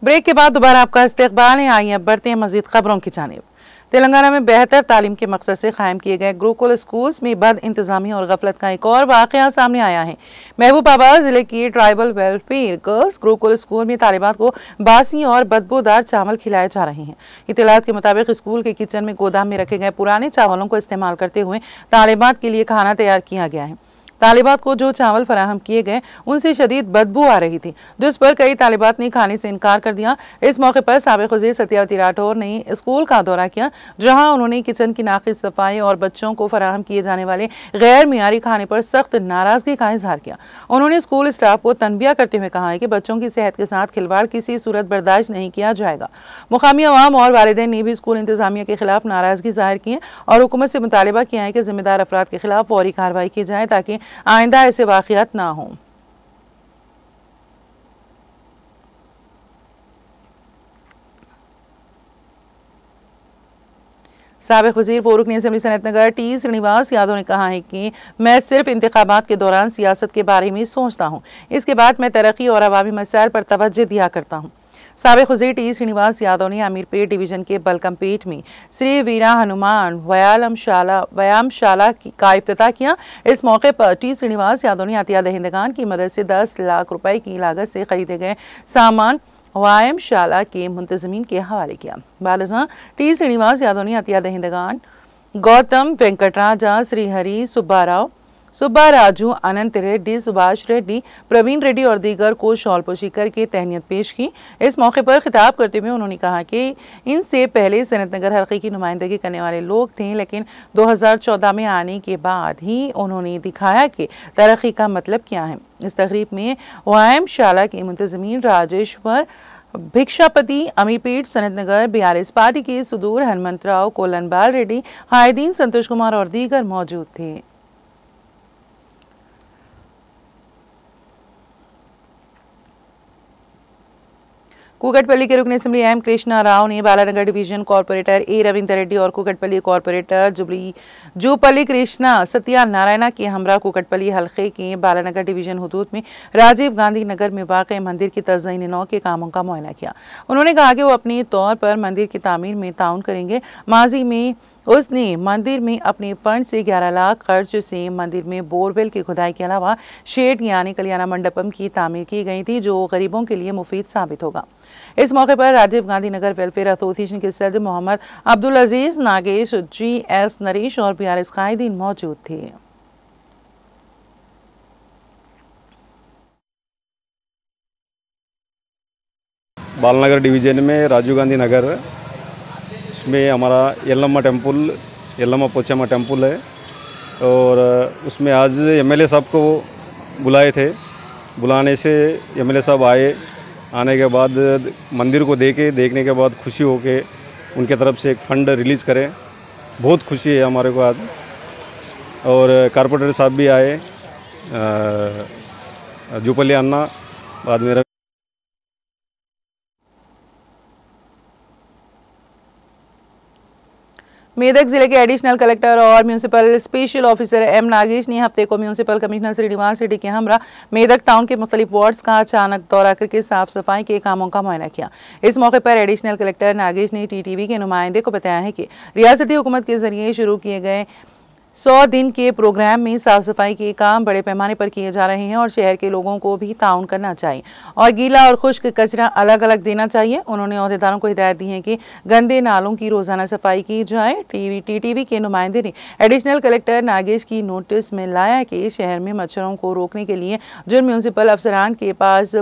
Break के बाद दोबारा आपका इस्तकबाल है। आइए अब बढ़ते हैं मजीद खबरों की जानिब। तेलंगाना में बेहतर तालीम के मकसद से कायम किए गए गुरुकुल स्कूल्स में बद इंतजामी और गफलत का एक और वाकया सामने आया है। महबूबाबाद जिले की tribal welfare girls Gurukul school में तालिबात को बासी और बदबूदार चावल खिलाए जा रहे हैं। इत्तलात के मुताबिक स्कूल के किचन में गोदाम में रखे गए पुराने चावलों को इस्तेमाल करते हुए तालिबात के लिए खाना तैयार किया गया है। तालिबात को जो चावल फराहम किए गए उनसे शदीद बदबू आ रही थी, जिस पर कई तालिबात ने खाने से इनकार कर दिया। इस मौके पर साबिक वज़ीर सत्यावती राठौर ने स्कूल का दौरा किया, जहां उन्होंने किचन की नाक़िस सफाई और बच्चों को फराहम किए जाने वाले गैर मियारी खाने पर सख्त नाराजगी का इजहार किया। उन्होंने स्कूल स्टाफ को तनबिया करते हुए कहा है कि बच्चों की सेहत के साथ खिलवाड़ किसी सूरत बर्दाश्त नहीं किया जाएगा। मुकामी अवाम और वालिदैन ने भी स्कूल इंतजामिया के खिलाफ नाराजगी जाहिर की है और हुकूमत से मुतालिबा किया है कि जिम्मेदार अफराद के खिलाफ फौरी कार्रवाई की जाए ताकि आइंदा ऐसे वाक़ियात ना हों। साबिक वज़ीर पोरुकनी असेंबली सनतनगर टी श्रीनिवास यादव ने कहा है कि मैं सिर्फ इंतखाबात के दौरान सियासत के बारे में सोचता हूँ, इसके बाद मैं तरक्की और अवामी मसाइल पर तवज्जो दिया करता हूँ। साबिक वज़ीर टी श्रीनिवास यादव ने अमीरपेट डिवीज़न के बलकमपेट में श्री वीरा हनुमान व्यायामशाला का इफ्तिताह किया। इस मौके पर टी श्रीनिवास यादव ने अतिया दहिंदगान की मदद से 10 लाख रुपए की लागत से खरीदे गए सामान व्यायामशाला के मुंतज़मीन के हवाले किया। बालजा टी श्रीनिवास यादव ने अतिया दहिंदगान गौतम वेंकटराजा, श्रीहरि सुब्बाराजू, अनंत रेड्डी, सुभाष रेड्डी, प्रवीण रेड्डी और दीगर को शॉलपोशी करके तहनीत पेश की। इस मौके पर खिताब करते हुए उन्होंने कहा कि इनसे पहले सनतनगर हल्के की नुमाइंदगी करने वाले लोग थे, लेकिन 2014 में आने के बाद ही उन्होंने दिखाया कि तरक्की का मतलब क्या है। इस तकरीब में व्यायामशाला के मुंतज़मीन राजेश्वर भिक्षापति, अमीरपेट सनतनगर BRS पार्टी के सुदूर हनुमंतराव, कोलनबाल रेड्डी, हायदीन, संतोष कुमार और दीगर मौजूद थे। कुकटपल्ली के रुकन असेंबली एम कृष्णा राव ने बालानगर डिवीजन कॉर्पोरेटर ए रविंद्र रेड्डी और कुकटपल्ली कॉर्पोरेटर जूपल्ली कृष्णा सत्या नारायणा के हमरा कुकटपल्ली हल्के के बालानगर डिवीजन हुदूद में राजीव गांधी नगर में वाक़ मंदिर की तज़यीन नौ के कामों का मुआयना किया। उन्होंने कहा कि वो अपने तौर पर मंदिर की तामीर में ताउन करेंगे। माजी में उसने मंदिर में अपने फंड से 11 लाख खर्च से मंदिर में बोरवेल की खुदाई के अलावा शेड यानी कल्याण मंडपम की तामीर की गई थी, जो गरीबों के लिए मुफीद साबित होगा। इस मौके पर राजीव गांधी नगर वेलफेयर एसोसिएशन के सदर मोहम्मद अब्दुल अजीज, नागेश, GS नरेश और BRS कायदीन मौजूद थे। बालनगर डिवीजन में राजीव गांधी नगर, उसमें हमारा यल्लम्मा टेम्पल, यल्लम्मा पोचम्मा टेम्पल है और उसमें आज MLA साहब को बुलाए थे। बुलाने से MLA साहब आए, आने के बाद मंदिर को देखने के बाद खुशी हो के उनके तरफ से एक फ़ंड रिलीज़ करें। बहुत खुशी है हमारे को आज। और कारपोरेटर साहब भी आए, जूपल्ली अन्ना, बाद में मेदक जिले के एडिशनल कलेक्टर और municipal special officer M Nagesh ने हफ्ते को म्यूनसिपल कमिश्नर श्रीनिवास रेड्डी के हमरा मेदक टाउन के मुख्तलिफ वार्ड्स का अचानक दौरा करके साफ सफाई के कामों का मुआयना किया। इस मौके पर एडिशनल कलेक्टर नागेश ने TTV के नुमाइंदे को बताया है कि रियासती हुकूमत के जरिए शुरू किए गए 100 दिन के प्रोग्राम में साफ सफाई के काम बड़े पैमाने पर किए जा रहे हैं और शहर के लोगों को भी ताउन करना चाहिए और गीला और खुश्क कचरा अलग अलग देना चाहिए। उन्होंने अहदेदारों को हिदायत दी है कि गंदे नालों की रोजाना सफाई की जाए। TTV के नुमाइंदे ने एडिशनल कलेक्टर नागेश की नोटिस में लाया कि शहर में मच्छरों को रोकने के लिए जिन म्यूनसिपल अफसरान के पास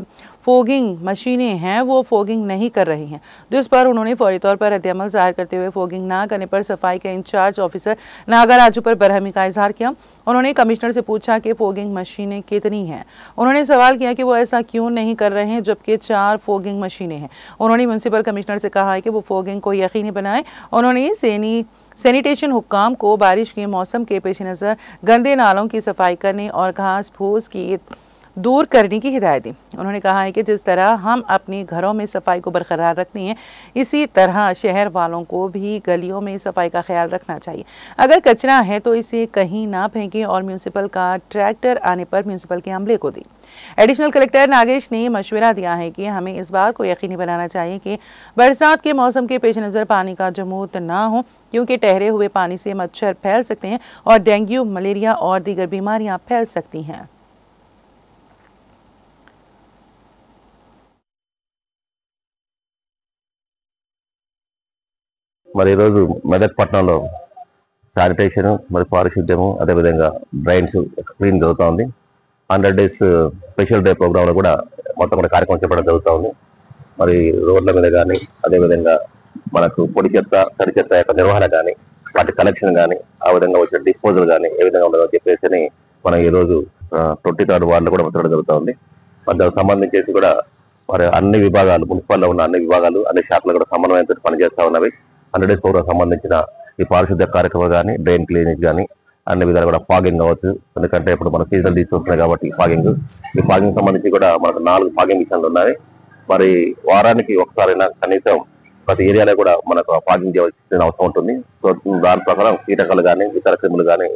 फोगिंग मशीनें हैं वो फोगिंग नहीं कर रही हैं, जिस पर उन्होंने फौरी तौर पर रद्दअमल जाहिर करते हुए फोगिंग ना करने पर सफाई के इंचार्ज ऑफिसर नागराजू पर बरहमी का इजहार किया। उन्होंने कमिश्नर से पूछा कि फोगिंग मशीनें कितनी हैं। उन्होंने सवाल किया कि वो ऐसा क्यों नहीं कर रहे हैं जबकि 4 फोगिंग मशीनें हैं। उन्होंने म्यूनसिपल कमिश्नर से कहा है कि वो फोगिंग को यकीनी बनाए। उन्होंने सैनिटेशन हुक्काम को बारिश के मौसम के पेश नज़र गंदे नालों की सफाई करने और घास फूस की दूर करने की हिदायत दी। उन्होंने कहा है कि जिस तरह हम अपने घरों में सफाई को बरकरार रखते हैं, इसी तरह शहर वालों को भी गलियों में सफाई का ख्याल रखना चाहिए। अगर कचरा है तो इसे कहीं ना फेंकें और म्यूनसिपल का ट्रैक्टर आने पर म्यूनसिपल के अमले को दें। एडिशनल कलेक्टर नागेश ने मशवरा दिया है कि हमें इस बात को यकीनी बनाना चाहिए कि बरसात के मौसम के पेश नज़र पानी का जमूत ना हो, क्योंकि ठहरे हुए पानी से मच्छर फैल सकते हैं और डेंगू, मलेरिया और दीगर बीमारियां फैल सकती हैं। మరి ఈరోజు మెదక్ పట్టణంలో శానిటేషన్ మరి పారిశుద్ధ్యము అదేవిధంగా డ్రైన్స్ క్లీన్ జరుగుతూ ఉంది. 100 days స్పెషల్ డే ప్రోగ్రాంలో కూడా మొత్తం కూడా కార్యక్రమం చేపట్టడం జరుగుతూ ఉంది. మరి రోడ్ల మీద కానీ అదేవిధంగా మనకు పొడి చెత్త తడి చెత్త యొక్క నిర్వహణ కానీ వాటి కలెక్షన్ కానీ ఆ విధంగా వచ్చే డిస్పోజల్ కానీ ఏ విధంగా ఉండదో చెప్పేసి మనం ఈరోజు 23rd వార్డులో కూడా మాట్లాడడం జరుగుతూ ఉంది. మరి దానికి సంబంధించేసి కూడా మరి అన్ని విభాగాలు మున్సిపల్లో ఉన్న అన్ని విభాగాలు అన్ని శాఖలు కూడా సమన్వయంతో పనిచేస్తూ ఉన్నవి. 100 days ప్రోగ్రాం సంబంధించిన ఈ పారిశుద్ధ్య కార్యక్రమం కానీ డ్రైన్ క్లీనింగ్ కానీ అన్ని విధాలు కూడా ఫాగింగ్ కావచ్చు. ఎందుకంటే ఇప్పుడు మన సీజన్ తీసుకొస్తున్నాయి కాబట్టి ఈ ఫాగింగ్ సంబంధించి కూడా మనకు 4 ఫాగింగ్ మిషన్లు ఉన్నాయి. మరి వారానికి ఒకసారైనా కనీసం ప్రతి ఏరియాలో కూడా మనకు ఫాగింగ్ చేయాల్సిన అవసరం ఉంటుంది. సో దాని ప్రకారం కీటకాలు కానీ ఇతర క్రిములు కానీ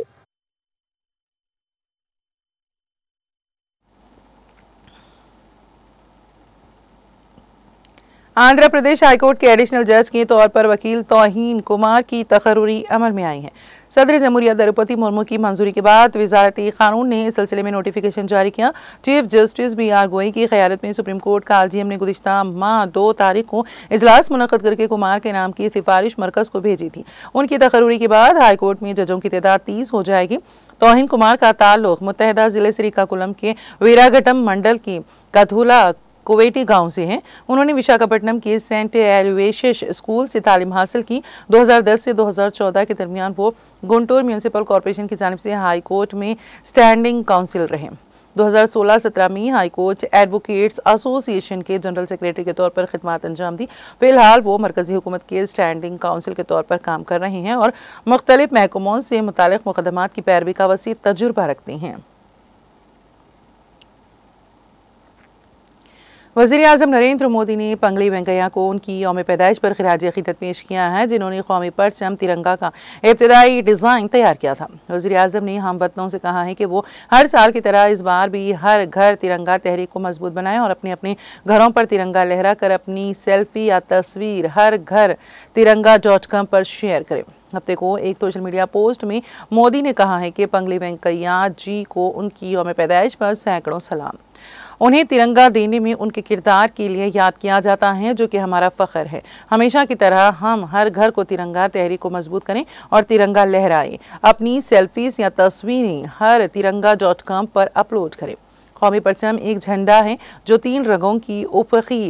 आंध्र प्रदेश हाईकोर्ट के एडिशनल जज के तौर पर वकील तौहीन कुमार की तकर्रुरी अमल में आई है। सदर जमहूरिया द्रौपदी मुर्मू की मंजूरी के बाद वजारत कानून ने इस सिलसिले में नोटिफिकेशन जारी किया। चीफ जस्टिस BR गोई की क़यादत में सुप्रीम कोर्ट का आलजीएम ने गुज़िश्ता माह 2 तारीख को इजलास मुनक़्क़द करके कुमार के नाम की सिफारिश मरकज़ को भेजी थी। उनकी तकर्रुरी के बाद हाईकोर्ट में जजों की तादाद 30 हो जाएगी। तौहीन कुमार का ताल्लुक मुत्तहदा ज़िले श्रीकाकुलम के वीराघटम मंडल की कथुला कुवैटी गांव से है। उन्होंने विशाखापट्टनम के सेंट एलोयसियस स्कूल से तालीम हासिल की। 2010 से 2014 के दरमियान वो गुंटूर म्यूनिसिपल कॉरपोरेशन की जानिब से हाई कोर्ट में स्टैंडिंग काउंसिल रहे। 2016-17 में हाई कोर्ट एडवोकेट्स एसोसिएशन के जनरल सेक्रेटरी के तौर पर खिदमत अंजाम दी। फिलहाल वो मरकजी हुकूमत के स्टैंडिंग काउंसिल के तौर पर काम कर रहे हैं और मुख्तलिफ महकमों से मुतालिक मुकदमात की पैरवी का वसी तजुर्बा रखते हैं। वज़ीर-ए-आज़म नरेंद्र मोदी ने पंगली वेंकैया को उनकी यौम पैदाइश पर खिराज अक़ीदत पेश किया है, जिन्होंने कौमी परचम तिरंगा का इब्तदाई डिज़ाइन तैयार किया था। वज़ीर-ए-आज़म ने हमवतनों से कहा है कि वो हर साल की तरह इस बार भी हर घर तिरंगा तहरीक को मजबूत बनाएं और अपने अपने घरों पर तिरंगा लहरा कर अपनी सेल्फी या तस्वीर हर घर तिरंगा.com पर शेयर करें। हफ्ते को एक सोशल मीडिया पोस्ट में मोदी ने कहा है कि पंगली वेंकैया जी को उनकी यौम पैदाइश पर सैकड़ों सलाम। उन्हें तिरंगा देने में उनके किरदार के लिए याद किया जाता है, जो कि हमारा फ़ख्र है। हमेशा की तरह हम हर घर को तिरंगा तहरीक को मजबूत करें और तिरंगा लहराएं। अपनी सेल्फीज या तस्वीरें हर तिरंगा.com पर अपलोड करें। कौमी परचम एक झंडा है जो 3 रंगों की उफ़क़ी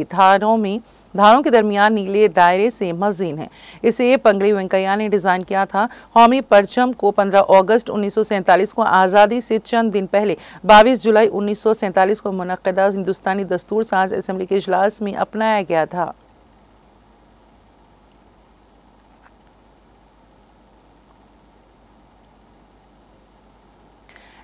धारों के दरमियान नीले दायरे से मज़ीन है। इसे पंगली वेंकैया ने डिज़ाइन किया था। कौमी परचम को 15 अगस्त 1947 को आज़ादी से चंद दिन पहले 22 जुलाई 1947 को मुनक़्क़दा हिंदुस्तानी दस्तूर साज असम्बली के इजलास में अपनाया गया था।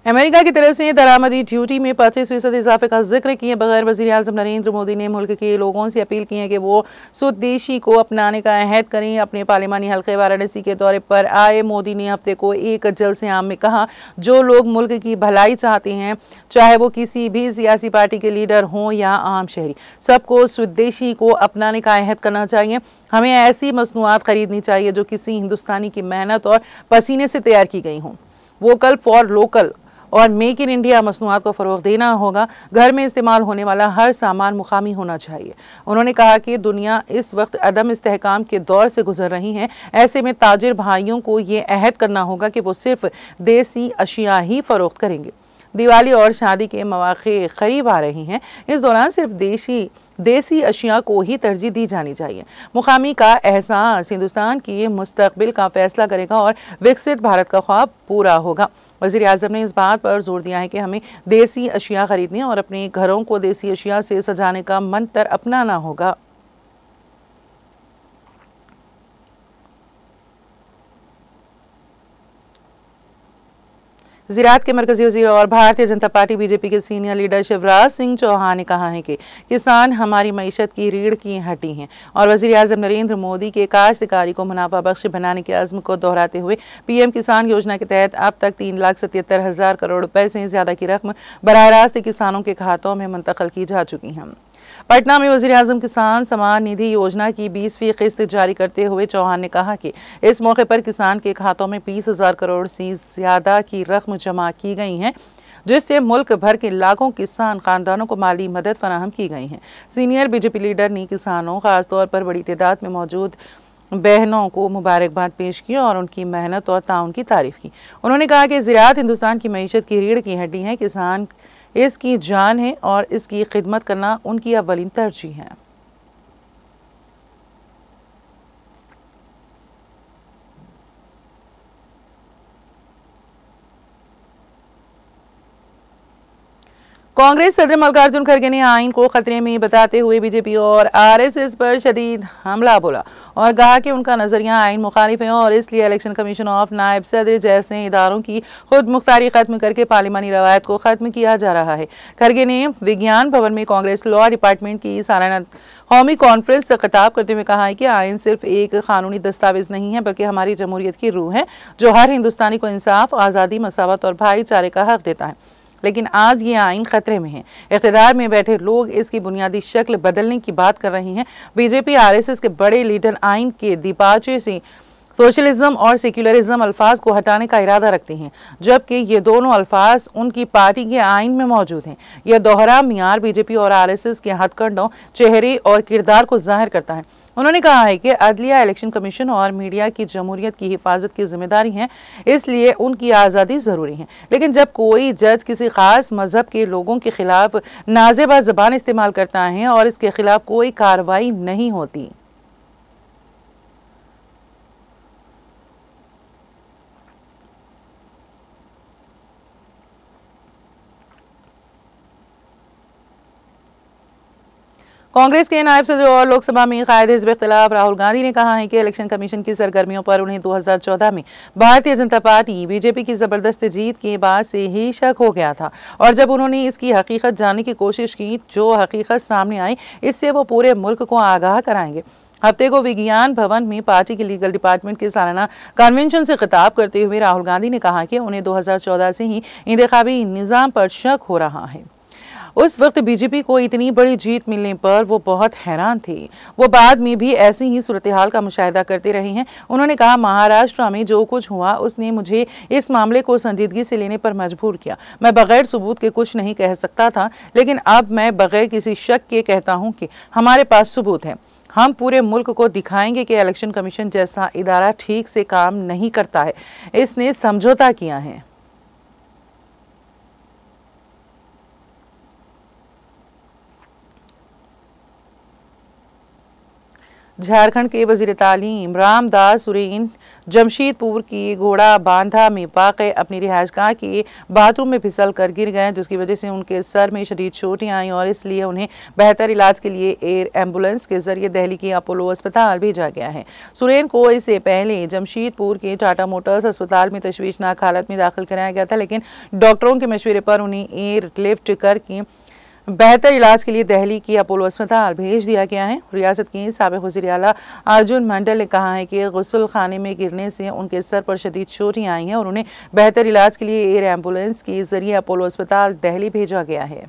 अमेरिका की तरफ से दरामदी ड्यूटी में 25% इजाफे का जिक्र किए बगैर वज़ीर-ए-आज़म नरेंद्र मोदी ने मुल्क के लोगों से अपील की है कि वो स्वदेशी को अपनाने का अहद करें। अपने पार्लिमानी हल्के वाराणसी के दौरे पर आए मोदी ने हफ्ते को एक जलसे आम में कहा, जो लोग मुल्क की भलाई चाहते हैं, चाहे वो किसी भी सियासी पार्टी के लीडर हों या आम शहरी, सबको स्वदेशी को अपनाने का अहद करना चाहिए। हमें ऐसी मसनूआत खरीदनी चाहिए जो किसी हिंदुस्तानी की मेहनत और पसीने से तैयार की गई हों। वोकल फॉर लोकल और मेक इन इंडिया मसनूआत को फ़रोग़ देना होगा। घर में इस्तेमाल होने वाला हर सामान मुकामी होना चाहिए। उन्होंने कहा कि दुनिया इस वक्त अदम इस्तेहकाम के दौर से गुजर रही है। ऐसे में ताजिर भाइयों को ये अहद करना होगा कि वो सिर्फ देसी अशिया ही फ़रोख्त करेंगे। दिवाली और शादी के मौक़े करीब आ रहे हैं, इस दौरान सिर्फ देसी अशिया को ही तरजीह दी जानी चाहिए। मुकामी का एहसास हिंदुस्तान के मुस्तकबिल का फैसला करेगा और विकसित भारत का ख्वाब पूरा होगा। वज़ीर-ए-आज़म ने इस बात पर जोर दिया है कि हमें देसी अशिया खरीदने और अपने घरों को देसी अशिया से सजाने का मंत्र अपनाना होगा। ज़राअत के मरकजी वज़ीर और भारतीय जनता पार्टी बीजेपी के सीनियर लीडर शिवराज सिंह चौहान ने कहा है कि किसान हमारी मईशत की रीढ़ की हड्डी हैं और वज़ीर आज़म नरेंद्र मोदी के काश्तकारी को मुनाफा बख्श बनाने के अज़्म को दोहराते हुए पीएम किसान योजना के तहत अब तक 3,77,000 करोड़ रुपए से ज़्यादा की रकम बराह रास्त किसानों के खातों में मुंतकिल की जा चुकी हैं। पटना में वज़ीर आज़म किसान सम्मान निधि योजना की 20वीं किस्त जारी करते हुए चौहान ने कहा कि इस मौके पर किसान के खातों में 20,000 करोड़ से ज़्यादा की रकम जमा की गई है, जिससे मुल्क भर के लाखों किसान खानदानों को माली मदद फराहम की गई है। सीनियर बीजेपी लीडर ने किसानों, खासतौर पर बड़ी तादाद में मौजूद बहनों को मुबारकबाद पेश की और उनकी मेहनत और ताउन की तारीफ की। उन्होंने कहा कि ज़राअत हिंदुस्तान की मईशत की रीढ़ की हड्डी है, किसान इसकी जान है और इसकी खिदमत करना उनकी अव्वलीन तरजीह है। कांग्रेस सदर मल्लिकार्जुन खड़गे ने आइन को खतरे में बताते हुए बीजेपी और आरएसएस पर शदीद हमला बोला और कहा कि उनका नजरिया आइन मुखालिफ है और इसलिए इलेक्शन कमीशन ऑफ नायब सदर जैसे इदारों की खुद मुख्तारी खत्म करके पार्लिमानी रवायत को खत्म किया जा रहा है। खड़गे ने विज्ञान भवन में कांग्रेस लॉ डिपार्टमेंट की सालाना कौमी कॉन्फ्रेंस से खिताब करते हुए कहा है कि आइन सिर्फ एक कानूनी दस्तावेज नहीं है बल्कि हमारी जमहूरियत की रूह है जो हर हिंदुस्तानी को इंसाफ, आज़ादी, मसावत और भाईचारे का हक देता है। लेकिन आज ये आइन खतरे में है। इख्तिदार में बैठे लोग इसकी बुनियादी शक्ल बदलने की बात कर रहे हैं। बीजेपी आरएसएस के बड़े लीडर आइन के दीपाचे से सोशलिज्म और सेक्युलरिज्म अल्फाज को हटाने का इरादा रखते हैं, जबकि ये दोनों अल्फाज उनकी पार्टी के आइन में मौजूद हैं। यह दोहरा मियार बीजेपी और आरएसएस के हथकंडों, चेहरे और किरदार को जाहिर करता है। उन्होंने कहा है कि अदलिया, इलेक्शन कमीशन और मीडिया की जमहूरियत की हिफाजत की जिम्मेदारी है, इसलिए उनकी आज़ादी ज़रूरी है। लेकिन जब कोई जज किसी खास मजहब के लोगों के खिलाफ नाज़ेबा ज़बान इस्तेमाल करता है और इसके खिलाफ कोई कार्रवाई नहीं होती। कांग्रेस के नायब सदर और लोकसभा में कायद हिज़्ब इख्तिलाफ राहुल गांधी ने कहा है कि इलेक्शन कमीशन की सरगर्मियों पर उन्हें 2014 में भारतीय जनता पार्टी बीजेपी की ज़बरदस्त जीत के बाद से ही शक हो गया था और जब उन्होंने इसकी हकीकत जानने की कोशिश की, जो हकीकत सामने आई, इससे वो पूरे मुल्क को आगाह कराएंगे। हफ्ते को विज्ञान भवन में पार्टी के लीगल डिपार्टमेंट के सालाना कन्वेंशन से खिताब करते हुए राहुल गांधी ने कहा कि उन्हें 2014 से ही इंतखाबी निज़ाम पर शक हो रहा है। उस वक्त बीजेपी को इतनी बड़ी जीत मिलने पर वो बहुत हैरान थे। वो बाद में भी ऐसी ही सूरत हाल का मुशाहिदा करते रहे हैं। उन्होंने कहा, महाराष्ट्र में जो कुछ हुआ उसने मुझे इस मामले को संजीदगी से लेने पर मजबूर किया। मैं बगैर सबूत के कुछ नहीं कह सकता था, लेकिन अब मैं बगैर किसी शक के कहता हूँ कि हमारे पास सबूत है। हम पूरे मुल्क को दिखाएंगे कि इलेक्शन कमीशन जैसा इदारा ठीक से काम नहीं करता है। इसने समझौता किया है। झारखंड के वजीर तालीम रामदास सुरेन जमशेदपुर की घोड़ा बांधा में वाक़े अपनी रिहायशगाह के बाथरूम में फिसल कर गिर गए, जिसकी वजह से उनके सर में शदीद चोटें आईं और इसलिए उन्हें बेहतर इलाज के लिए एयर एम्बुलेंस के जरिए दिल्ली के अपोलो अस्पताल भेजा गया है। सुरेन को इससे पहले जमशेदपुर के टाटा मोटर्स अस्पताल में तशवीशनाक हालत में दाखिल कराया गया था, लेकिन डॉक्टरों के मशवरे पर उन्हें एयर लिफ्ट करके बेहतर इलाज के लिए दिल्ली की अपोलो अस्पताल भेज दिया गया है। रियासत के साबिक़ वज़ीर आला अर्जुन मंडल ने कहा है कि गुस्ल खाने में गिरने से उनके सर पर शदीद चोटें आई हैं और उन्हें बेहतर इलाज के लिए एयर एम्बुलेंस के जरिए अपोलो अस्पताल दिल्ली भेजा गया है।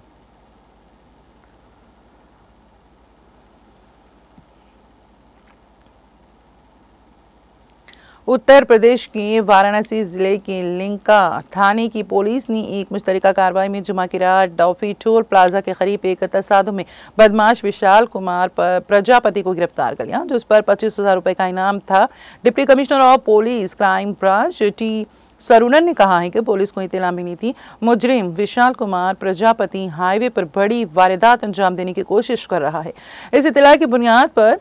उत्तर प्रदेश के वाराणसी जिले के लिंका थाने की पुलिस ने एक मुश्तरका कार्रवाई में जुमा की रात डॉफी टोल प्लाजा के करीब एक तसादुम में बदमाश विशाल कुमार प्रजापति को गिरफ्तार कर लिया, जिस पर 25,000 रुपए का इनाम था। Deputy commissioner of police crime branch T Sarunan ने कहा है कि पुलिस को इत्तला मिली थी मुजरिम विशाल कुमार प्रजापति हाईवे पर बड़ी वारदात अंजाम देने की कोशिश कर रहा है। इस इत्तला की बुनियाद पर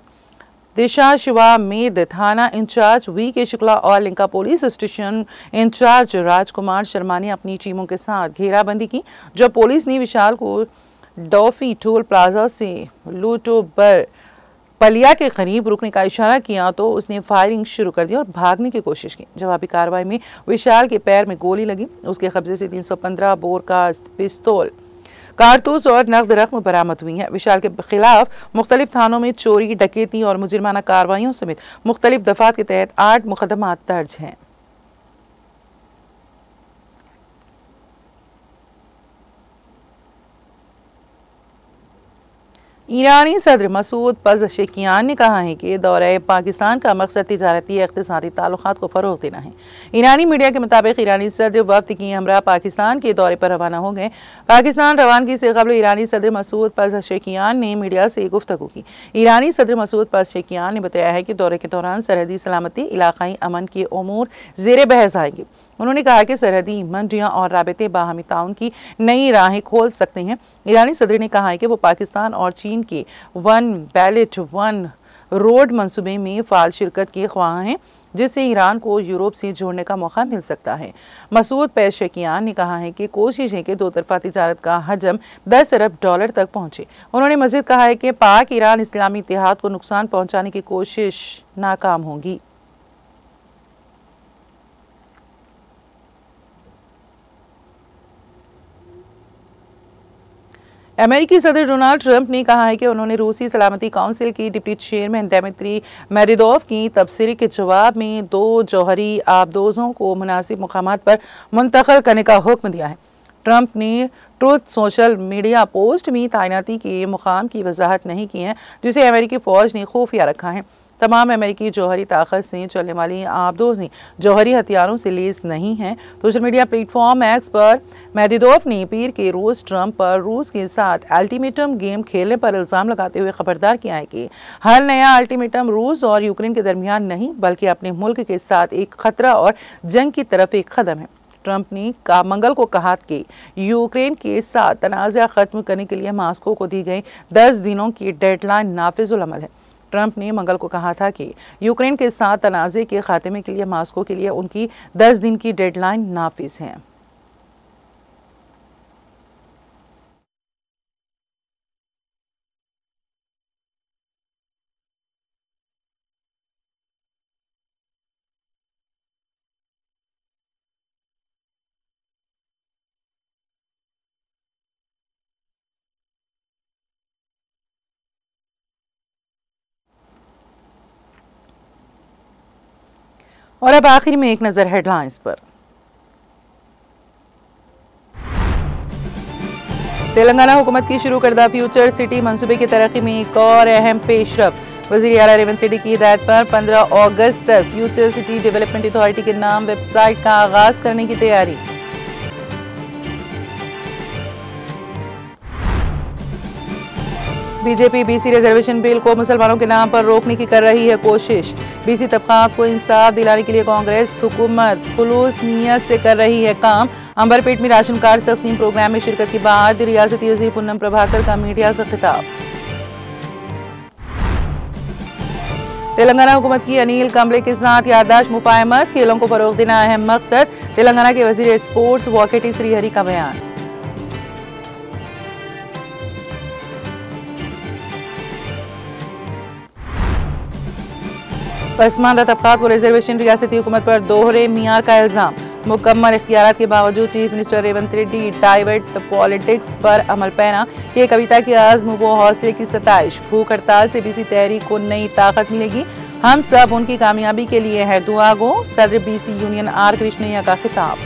दिशा शिवा मेद थाना इंचार्ज वी के शुक्ला और लिंका police station in charge Rajkumar Sharma ने अपनी टीमों के साथ घेराबंदी की, जब पुलिस ने विशाल को डॉफी टोल प्लाजा से लूटो बर पलिया के करीब रुकने का इशारा किया तो उसने फायरिंग शुरू कर दी और भागने की कोशिश की। जवाबी कार्रवाई में विशाल के पैर में गोली लगी। उसके कब्जे से 315 बोर का पिस्तौल, कारतूस और नकद रकम बरामद हुई है। विशाल के खिलाफ मुख्तलिफ थानों में चोरी, डकैती और मुजरिमाना कार्रवाइयों समेत मुख्तलिफ दफात के तहत 8 मुकदमात दर्ज हैं। ईरानी सदर मसूद पज़ेश्कियान ने कहा है कि दौरे पाकिस्तान का मकसद तिजारती इक़्तिसादी ताल्लुकात को फ़रोग़ देना है। ईरानी मीडिया के मुताबिक ईरानी सदर वफ़द की हमरा पाकिस्तान के दौरे पर रवाना हो गए। पाकिस्तान रवानगी से कबल ईरानी सदर मसूद पज़ेश्कियान ने मीडिया से गुफ्तगू की। ईरानी सदर मसूद पज़ेश्कियान ने बताया है कि दौरे के दौरान सरहदी सलामती, इलाक़ाई अमन के उमूर ज़ेरे बहस आएंगे। उन्होंने कहा कि सरहदी मंडियाँ और राबते बाहमी ताउन की नई राहें खोल सकते हैं। ईरानी सदर ने कहा है कि वो पाकिस्तान और चीन के वन बेल्ट वन रोड मंसूबे में फ़ाल शिरकत के ख्वाह हैं, जिससे ईरान को यूरोप से जोड़ने का मौका मिल सकता है। मसूद पेशेकियान ने कहा है कि कोशिश है कि दो तरफा तिजारत का हजम $10 अरब तक पहुँचे। उन्होंने मज़ीद कहा है कि पाक ईरान इस्लामी इत्तेहाद को नुकसान पहुँचाने की कोशिश नाकाम होगी। अमेरिकी सदर डोनाल्ड ट्रंप ने कहा है कि उन्होंने रूसी सलामती काउंसिल की डिप्टी चेयरमैन दिमित्री मेदवेदेव की तबसरे के जवाब में 2 जौहरी आबदोज़ों को मुनासिब मुकामात पर मुंतकिल करने का हुक्म दिया है। ट्रंप ने ट्रूथ सोशल मीडिया पोस्ट में तैनाती के मुकाम की वजाहत नहीं की है, जिसे अमेरिकी फ़ौज ने खुफिया रखा है। तमाम अमेरिकी जौहरी ताकत से चलने वाली आबदोज़ें जौहरी हथियारों से लेस नहीं हैं। सोशल मीडिया प्लेटफॉर्म एक्स पर मेदवेदेव ने पीर के रोज़ ट्रंप पर रूस के साथ अल्टीमेटम गेम खेलने पर इल्ज़ाम लगाते हुए खबरदार किया है कि हर नया अल्टीमेटम रूस और यूक्रेन के दरमियान नहीं, बल्कि अपने मुल्क के साथ एक खतरा और जंग की तरफ एक कदम है। ट्रंप ने मंगल को कहा कि यूक्रेन के साथ तनाज़ा ख़त्म करने के लिए मास्को को दी गई 10 दिनों की डेडलाइन नाफिजुल अमल है। ट्रंप ने मंगल को कहा था कि यूक्रेन के साथ तनाज़े के खात्मे के लिए मास्को के लिए उनकी 10 दिन की डेडलाइन नाफिज है। और अब आखिर में एक नज़र हेडलाइंस पर। तेलंगाना हुकूमत की शुरू करदा फ्यूचर सिटी मंसूबे की तरक्की में एक और अहम पेशरफ। वज़ीर आला रेवंत रेड्डी की हिदायत पर 15 अगस्त तक फ्यूचर सिटी डेवलपमेंट अथॉरिटी के नाम वेबसाइट का आगाज करने की तैयारी। बीजेपी बीसी रिजर्वेशन बिल को मुसलमानों के नाम पर रोकने की कर रही है कोशिश। बीसी तबकात को इंसाफ दिलाने के लिए कांग्रेस हुकूमत खुलूस नीयत से कर रही है काम। अंबरपेट में राशन कार्ड तकसीम प्रोग्राम में शिरकत के बाद रियासती वज़ीर पूनम प्रभाकर का मीडिया से खिताब। तेलंगाना हुकूमत की अनिल कंबले के साथ याददाश्त मुफाहमत, खेलों को फरोग देना अहम मकसद। तेलंगाना के वज़ीर स्पोर्ट्स वॉकेटी श्रीहरि का बयान। पसमानदा तबकात को रिजर्वेशन, रियासती हुकूमत पर दोहरे मियार का इल्ज़ाम। मुकम्मल इख्तियारात के बावजूद chief minister Revanth Reddy divert politics पर अमल पैना। के कविता के आज़्म व हौसले की सताइश। भूख हड़ताल से बीसी तहरीक को नई ताकत मिलेगी, हम सब उनकी कामयाबी के लिए है दुआ गो। सदर बीसी यूनियन आर कृष्णैया का खिताब।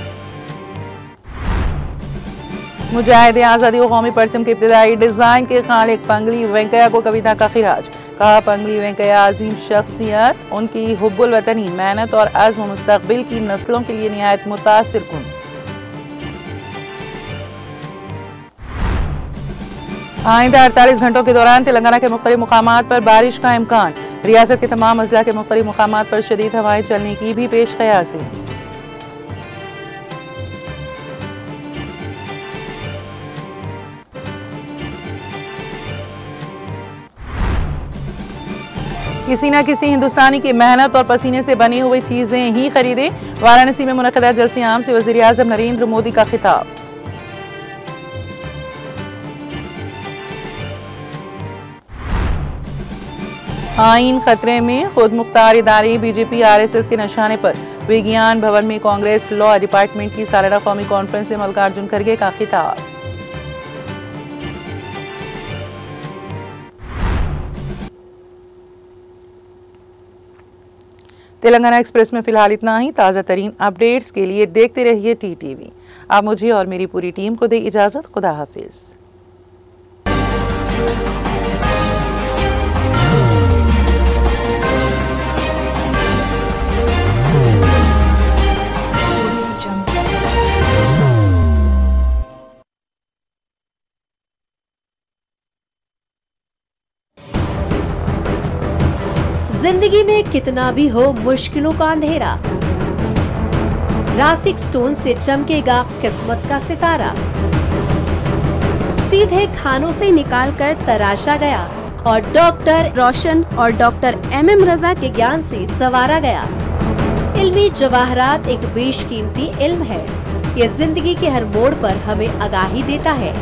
मुजाहिद आज़ादी व कौमी परचम के इब्तिदाई डिज़ाइन के खालिक पंगली वेंकैया को कविता का खिराज। कहा पंगली वेंकैया अजीम शख्सियत, उनकी हुब्बुल वतनी, मेहनत और अज़्म मुस्तक़बिल की नस्लों के लिए निहायत मुतासिर कुन। आइंदा 48 घंटों के दौरान तेलंगाना के मुख्तलिफ मुकामात पर बारिश का इम्कान। रियासत के तमाम अजला के मुख्तलिफ मुकामात पर शदीद हवाएं चलने की भी पेश क़यासी। किसी न किसी हिंदुस्तानी की मेहनत और पसीने से बनी हुई चीजें ही खरीदें। वाराणसी में मुनक़िदा जलसे आम से वज़ीर आज़म नरेंद्र मोदी का खिताब। आईन खतरे में, खुद मुख्तार इदारे बीजेपी आरएसएस के निशाने पर। विज्ञान भवन में कांग्रेस लॉ डिपार्टमेंट की सालाना कौमी कॉन्फ्रेंस से मल्लिकार्जुन खड़गे का खिताब। तेलंगाना एक्सप्रेस में फिलहाल इतना ही। ताज़ा तरीन अपडेट्स के लिए देखते रहिए टीटीवी। आप मुझे और मेरी पूरी टीम को दे इजाज़त। खुदा हाफिज। जिंदगी में कितना भी हो मुश्किलों का अंधेरा, रासिक स्टोन से चमकेगा किस्मत का सितारा। सीधे खानों से निकालकर तराशा गया और डॉक्टर रोशन और डॉक्टर एमएम रजा के ज्ञान से संवारा गया। इल्मी जवाहरात एक बेशकीमती इल्म है। ये जिंदगी के हर मोड़ पर हमें आगाही देता है।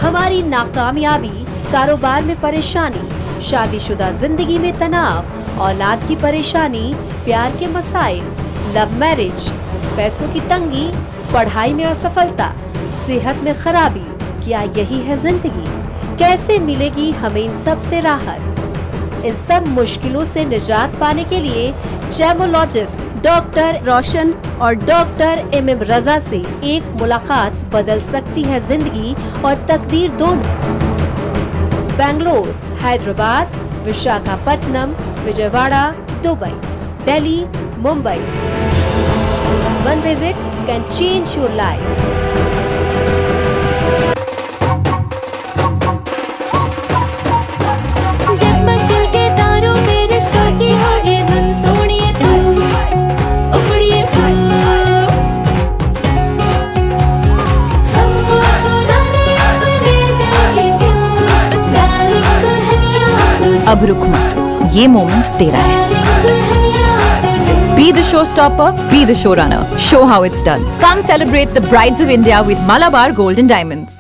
हमारी नाकामयाबी, कारोबार में परेशानी, शादीशुदा जिंदगी में तनाव, औलाद की परेशानी, प्यार के मसाइल, लव मैरिज, पैसों की तंगी, पढ़ाई में असफलता, सेहत में खराबी, क्या यही है जिंदगी? कैसे मिलेगी हमें इन सब से राहत? इन सब मुश्किलों से निजात पाने के लिए जेमोलॉजिस्ट डॉक्टर रोशन और डॉक्टर एमएम रजा से एक मुलाकात बदल सकती है जिंदगी और तकदीर दोनों। Bangalore, Hyderabad, Visakhapatnam, Vijayawada, Dubai, Delhi, Mumbai. One visit can change your life. जगमग दिल के तारों में रिश्तों की होगी धुन, सोनिए तू, उखड़िए तू, सबको सुनाने अपने दिल की ट्यून, डार्लिंग दुल्हनिया तुझे, अब रुक मत, ये मोमेंट तेरा है। Be the showstopper, be the showrunner. Show how it's done. Come celebrate the Brides of India with Malabar Gold and Diamonds.